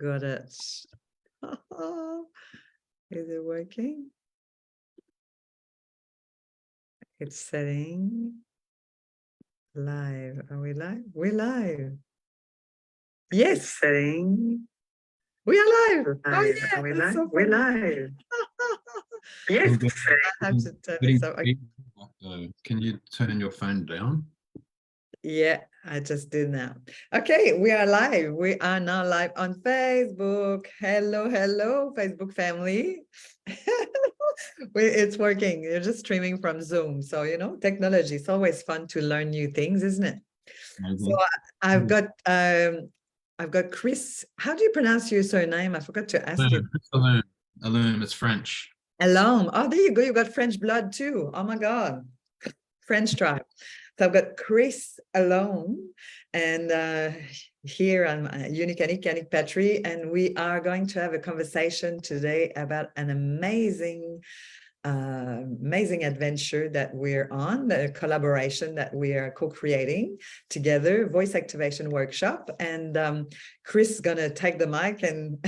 Got it. Is it working? It's setting live. Are we live? We're live. Yes, setting. We are live. Oh yeah, Are we that's live? so We're funny. live. Yes, Yes. I have to turn this up. Can you turn your phone down? Yeah, I just did now. Okay, we are live. We are now live on Facebook. Hello, hello, Facebook family. It's working. You're just streaming from Zoom. So, you know, technology, it's always fun to learn new things, isn't it? So I've got Chris. How do you pronounce your surname? I forgot to ask you. Alleaume, it's French. Alleaume. Oh, there you go. You got French blood too. Oh my God. French tribe. So I've got Chris Alleaume, and here I'm Anick Patry, and we are going to have a conversation today about an amazing adventure that we're on, the collaboration that we are co-creating together, voice activation workshop. And Chris is gonna take the mic and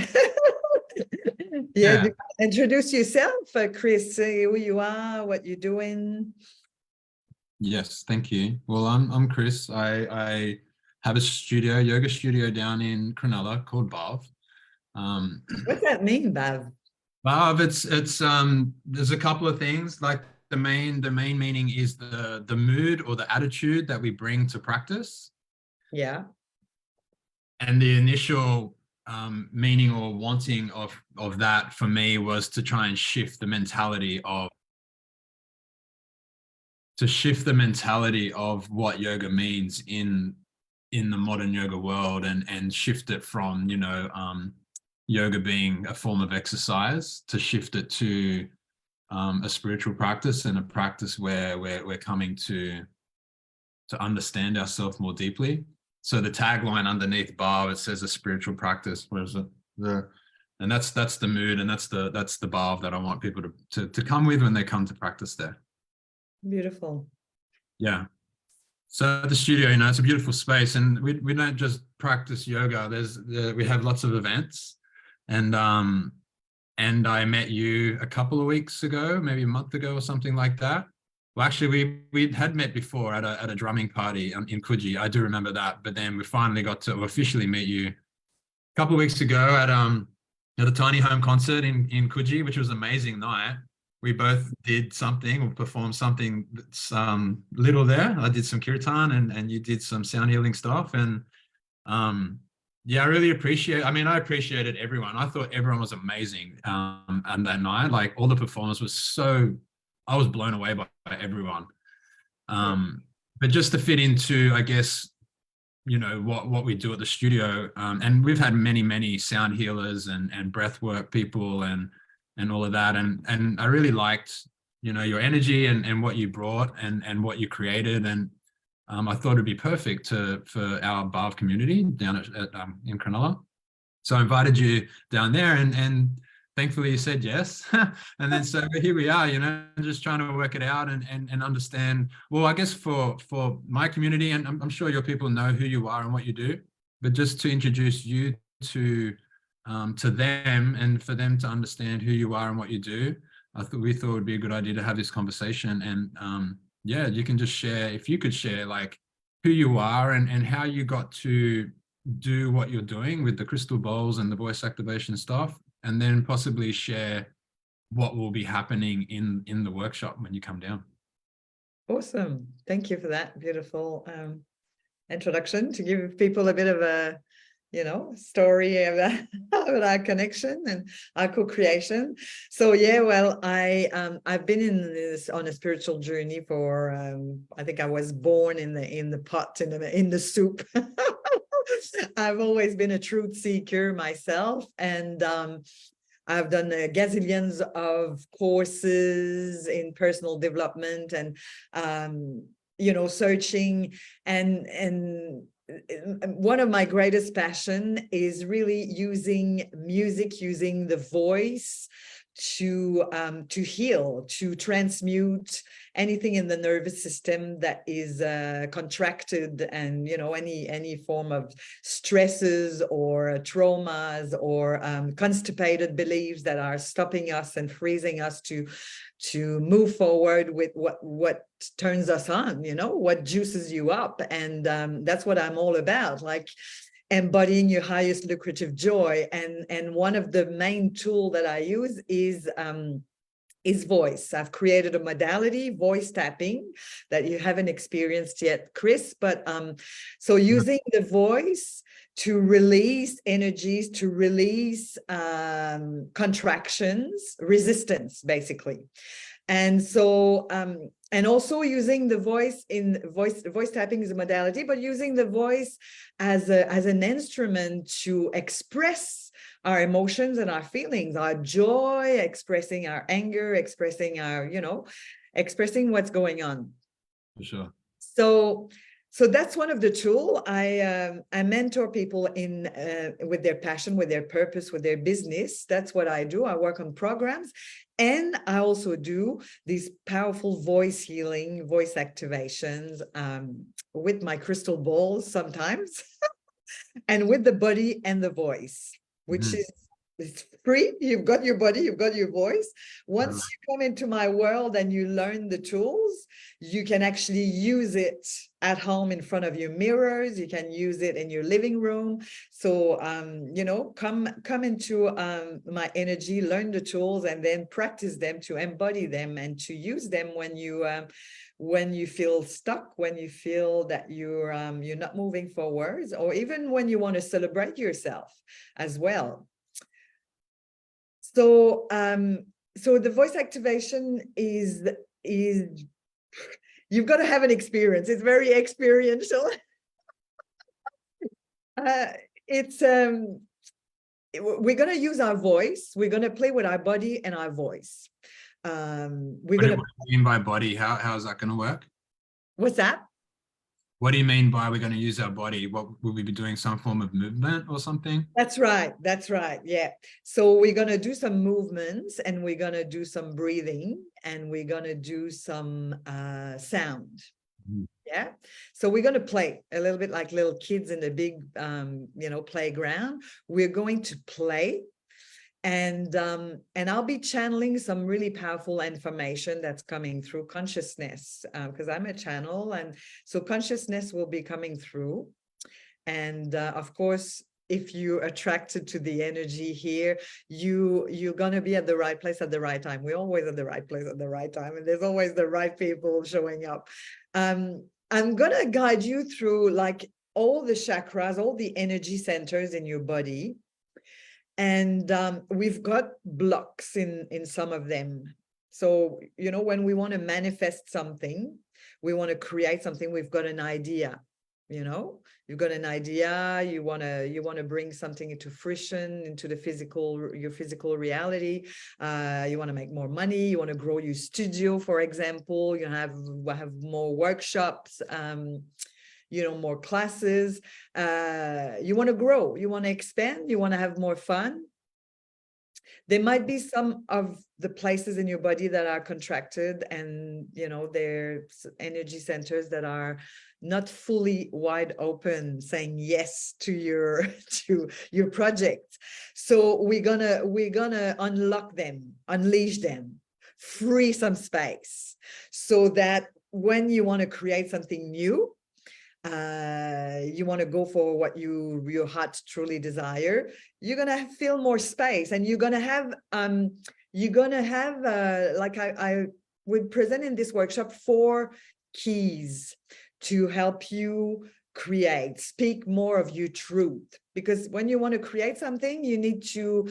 yeah, introduce yourself, Chris, who you are, what you're doing. Yes, thank you. Well, I'm Chris. I have a studio, yoga studio down in Cronulla called BHAV. What's that mean, BHAV? BHAV, it's there's a couple of things. Like the main meaning is the mood or the attitude that we bring to practice. Yeah. And the initial meaning or wanting of that for me was to try and shift the mentality of what yoga means in the modern yoga world, and shift it from, you know, yoga being a form of exercise, to shift it to a spiritual practice, and a practice where we're coming to understand ourselves more deeply. So the tagline underneath BHAV, it says a spiritual practice. Where is it? And that's the mood, and that's the BHAV that I want people to come with when they come to practice there. Beautiful. Yeah. So the studio, you know, it's a beautiful space, and we don't just practice yoga. We have lots of events, and I met you a couple of weeks ago, maybe a month ago or something like that. Well, actually, we had met before at a drumming party in Coogee. I do remember that. But then we finally got to officially meet you a couple of weeks ago at a tiny home concert in Coogee, which was an amazing night. We both did something or performed something that's little there. I did some kirtan, and you did some sound healing stuff. And yeah, I really appreciate. I mean, I appreciated everyone. I thought everyone was amazing. And that night, like, all the performance was so. I was blown away by everyone. But just to fit into, I guess, you know, what we do at the studio, and we've had many sound healers and breath work people and all of that, and I really liked, you know, your energy and what you brought and what you created, and I thought it'd be perfect for our BHAV community down at in Cronulla. So I invited you down there, and thankfully you said yes. And then so here we are, you know, just trying to work it out and understand. Well, I guess for my community, and I'm sure your people know who you are and what you do, but just to introduce you to them, and for them to understand who you are and what you do, we thought it would be a good idea to have this conversation. And yeah, you can just share, if you could share, like, who you are and how you got to do what you're doing with the crystal bowls and the voice activation stuff, and then possibly share what will be happening in the workshop when you come down. Awesome. Thank you for that beautiful introduction, to give people a bit of a, you know, story about our connection and our co-creation. So yeah, well, I've been on a spiritual journey for I think I was born in the pot, in the soup. I've always been a truth seeker myself, and I've done gazillions of courses in personal development, and you know, searching, and one of my greatest passion is really using music, using the voice to heal, to transmute anything in the nervous system that is contracted, and any form of stresses or traumas or constipated beliefs that are stopping us and freezing us to move forward with what turns us on, what juices you up. And that's what I'm all about, like embodying your highest lucrative joy. And one of the main tool that I use is voice. I've created a modality, voice tapping, that you haven't experienced yet, Chris. But so using the voice to release energies, to release contractions, resistance, basically. And so, and also using the voice voice tapping is a modality, but using the voice as an instrument to express our emotions and our feelings, our joy, expressing our anger, expressing our, expressing what's going on. For sure. So that's one of the tools. I mentor people in with their passion, with their purpose, with their business. That's what I do. I work on programs, and I also do these powerful voice healing, voice activations with my crystal balls sometimes, and with the body and the voice, which is it's free. You've got your body, you've got your voice. Once you come into my world and you learn the tools, you can actually use it at home in front of your mirrors. You can use it in your living room. So, come into my energy, learn the tools, and then practice them, to embody them and to use them when you feel stuck, when you feel that you're not moving forwards, or even when you want to celebrate yourself as well. So, so the voice activation is you've got to have an experience. It's very experiential. We're going to use our voice. We're going to play with our body and our voice. What do you mean by body? How is that going to work? What's that? What do you mean by we're going to use our body? What will we be doing? Some form of movement or something? That's right. That's right. Yeah. So we're going to do some movements, and we're going to do some breathing, and we're going to do some sound. Yeah. So we're going to play a little bit like little kids in the big, playground. We're going to play. And I'll be channeling some really powerful information that's coming through consciousness, because I'm a channel, and so consciousness will be coming through. And of course, if you're attracted to the energy here, you're going to be at the right place at the right time. We're always at the right place at the right time, and there's always the right people showing up. I'm going to guide you through like all the chakras, all the energy centers in your body. And we've got blocks in some of them. So, when we want to manifest something, we want to create something, we've got an idea, you've got an idea, you want to bring something into fruition, into your physical reality. You want to make more money, you want to grow your studio, for example, you have more workshops, more classes, you want to grow, you want to expand, you want to have more fun. There might be some of the places in your body that are contracted, and, there's energy centers that are not fully wide open, saying yes to your project. So we're gonna unlock them, unleash them, free some space, so that when you want to create something new, you want to go for what your heart truly desire, you're gonna feel more space, and you're gonna have like I would present in this workshop 4 keys to help you speak more of your truth. Because when you want to create something, you need to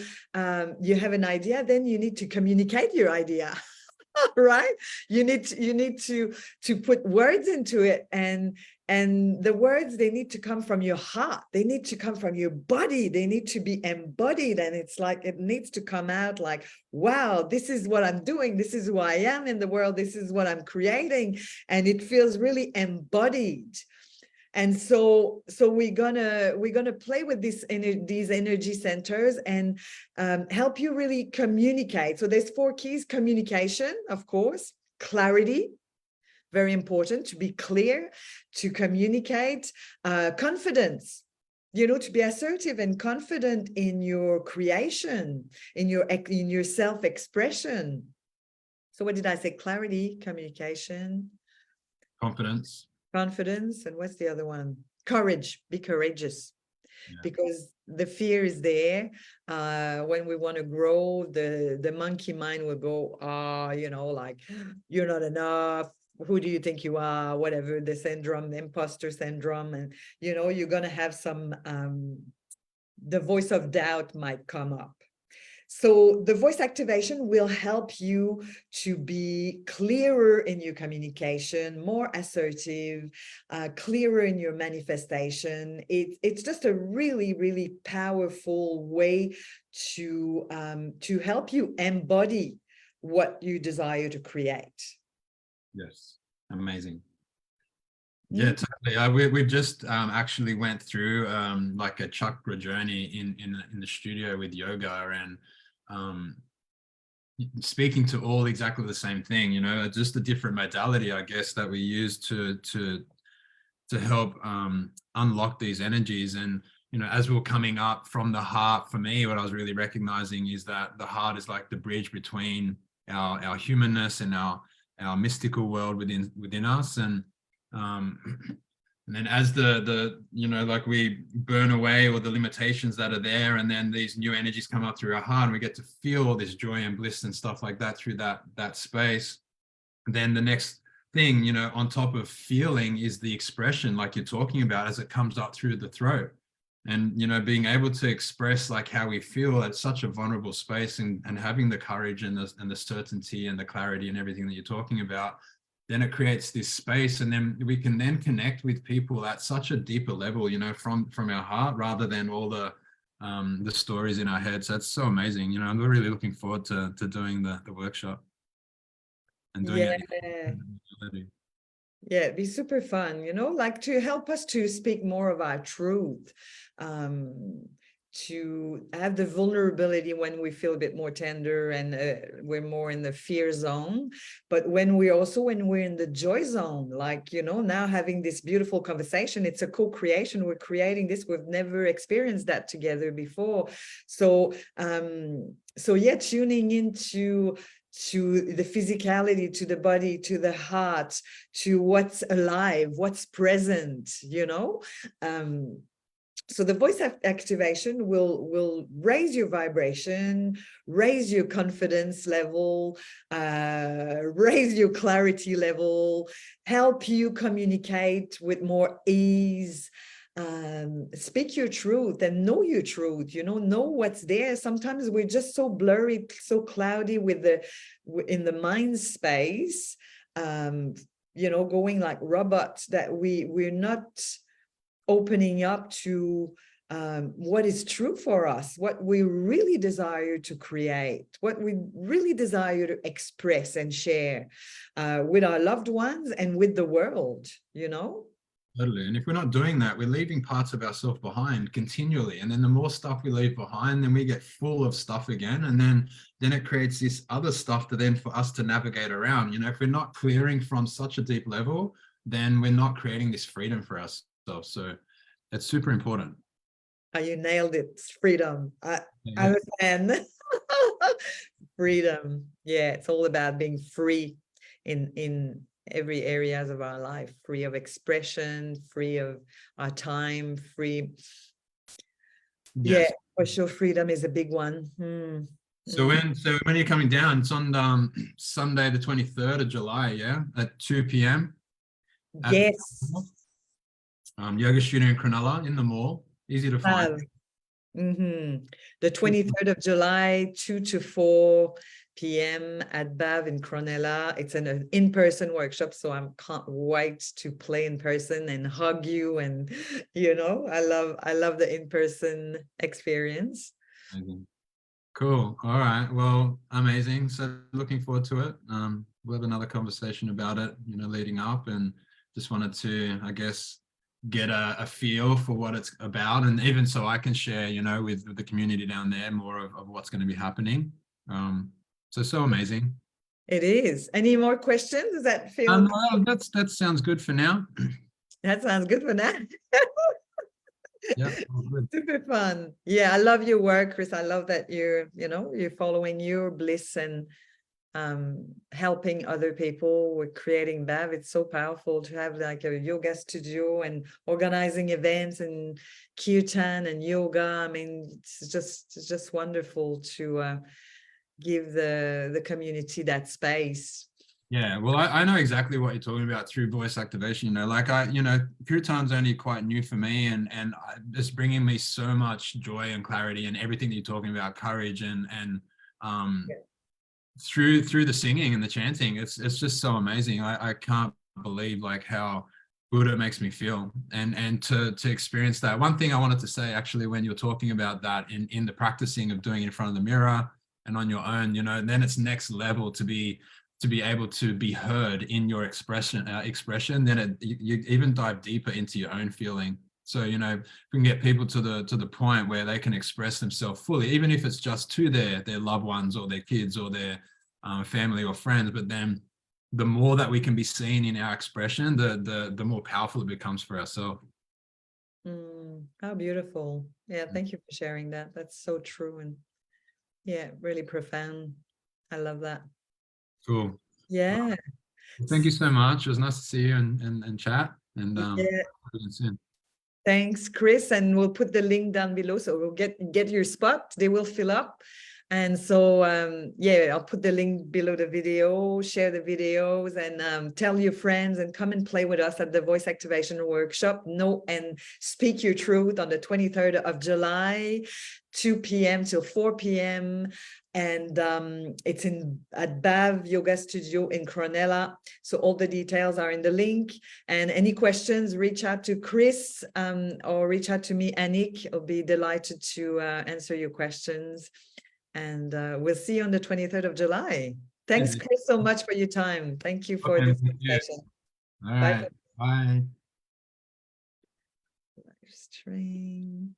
you have an idea, then you need to communicate your idea. Right? You need to put words into it, and the words, they need to come from your heart, they need to come from your body, they need to be embodied, and it's like it needs to come out like, wow, this is what I'm doing, this is who I am in the world, this is what I'm creating, and it feels really embodied. And so we're gonna play with these energy centers and help you really communicate. So there's 4 keys: communication, of course, clarity, very important to be clear, to communicate, confidence, to be assertive and confident in your creation, in your self-expression. So what did I say? Clarity, communication, Confidence. confidence, and what's the other one? Courage. Be courageous. Yeah. Because the fear is there. When we want to grow, the monkey mind will go, like, you're not enough. Who do you think you are? Whatever, the syndrome, the imposter syndrome. And, you're going to have some, the voice of doubt might come up. So the voice activation will help you to be clearer in your communication, more assertive, clearer in your manifestation. It's just a really, really powerful way to help you embody what you desire to create. Yes, amazing. Yeah, totally. We just actually went through like a chakra journey in the studio with yoga, and speaking to all exactly the same thing, just a different modality, I guess, that we use to help unlock these energies. And as we were coming up from the heart, for me, what I was really recognizing is that the heart is like the bridge between our humanness and our mystical world within us. And then as like we burn away all the limitations that are there, and then these new energies come up through our heart, and we get to feel all this joy and bliss and stuff like that through that space. Then the next thing, on top of feeling, is the expression, like you're talking about, as it comes up through the throat. And being able to express like how we feel at such a vulnerable space, and having the courage and the certainty and the clarity and everything that you're talking about, then it creates this space, and then we can then connect with people at such a deeper level, from our heart, rather than all the stories in our heads. So that's so amazing. We're really looking forward to doing the workshop and doing it. Yeah, it'd be super fun, like to help us to speak more of our truth, to have the vulnerability when we feel a bit more tender and we're more in the fear zone. But when we're in the joy zone, like, now having this beautiful conversation, it's a co-creation. We're creating this. We've never experienced that together before. So, yeah, tuning into the physicality, to the body, to the heart, to what's alive, what's present, so the voice activation will raise your vibration, raise your confidence level, raise your clarity level, help you communicate with more ease, speak your truth and know your truth, know what's there. Sometimes we're just so blurry, so cloudy in the mind space, going like robots, that we're not opening up to what is true for us, what we really desire to create, what we really desire to express and share with our loved ones and with the world, Totally. And if we're not doing that, we're leaving parts of ourselves behind continually. And then the more stuff we leave behind, then we get full of stuff again. And then it creates this other stuff for us to navigate around. If we're not clearing from such a deep level, then we're not creating this freedom for ourselves. So it's super important. You nailed it. Freedom. I'm a fan. Freedom. Yeah, it's all about being free in every areas of our life, free of expression, free of our time, free. Yes. Yeah, for sure. Freedom is a big one. So when you're coming down, it's on Sunday, the 23rd of July, yeah, at 2 p.m. Yes. Yoga studio in Cronulla, in the mall, easy to find. The 23rd of July, 2 to 4 p.m. at BHAV in Cronulla. It's an in-person workshop, so I can't wait to play in person and hug you. And I love the in-person experience. Amazing. Cool. All right. Well, amazing. So looking forward to it. We'll have another conversation about it, leading up, and just wanted to, I guess, get a feel for what it's about, and even so I can share, you know, with the community down there more of what's going to be happening. So amazing. It is. Any more questions? Does that feel? Well, that sounds good for now. That sounds good for now. Yeah, all good. Super fun. Yeah, I love your work, Chris. I love that you're following your bliss and helping other people with creating BHAV. It's so powerful to have like a yoga studio and organizing events and kirtan and yoga. I mean, it's just wonderful to give the community that space. Yeah, well, I know exactly what you're talking about through voice activation. You know, like Kirtan's only quite new for me, and it's bringing me so much joy and clarity, and everything that you're talking about, courage and Yeah. through the singing and the chanting. It's just so amazing. I can't believe like how good it makes me feel, and to experience that. One thing I wanted to say actually, when you're talking about that in the practicing of doing it in front of the mirror and on your own, you know, then it's next level to be able to be heard in your expression, then you even dive deeper into your own feeling. So, you know, we can get people to the point where they can express themselves fully, even if it's just to their loved ones or their kids or their family or friends. But then the more that we can be seen in our expression, the more powerful it becomes for ourselves. How beautiful. Yeah, thank you for sharing that. That's so true, and yeah, really profound. I love that. Cool. Yeah. Well, thank you so much. It was nice to see you and chat. And Yeah. soon. Thanks, Chris. And we'll put the link down below, so we'll get your spot. They will fill up. And so, yeah, I'll put the link below the video, share the videos, and tell your friends and come and play with us at the voice activation workshop. Know and speak your truth on the 23rd of July, 2 p.m. till 4 p.m. And it's at BHAV Yoga Studio in Cronulla. So all the details are in the link. And any questions, reach out to Chris or reach out to me, Anick. I'll be delighted to answer your questions. And we'll see you on the 23rd of July. Thanks, Chris, so much for your time. Thank you for this conversation. All right. Bye. Live stream.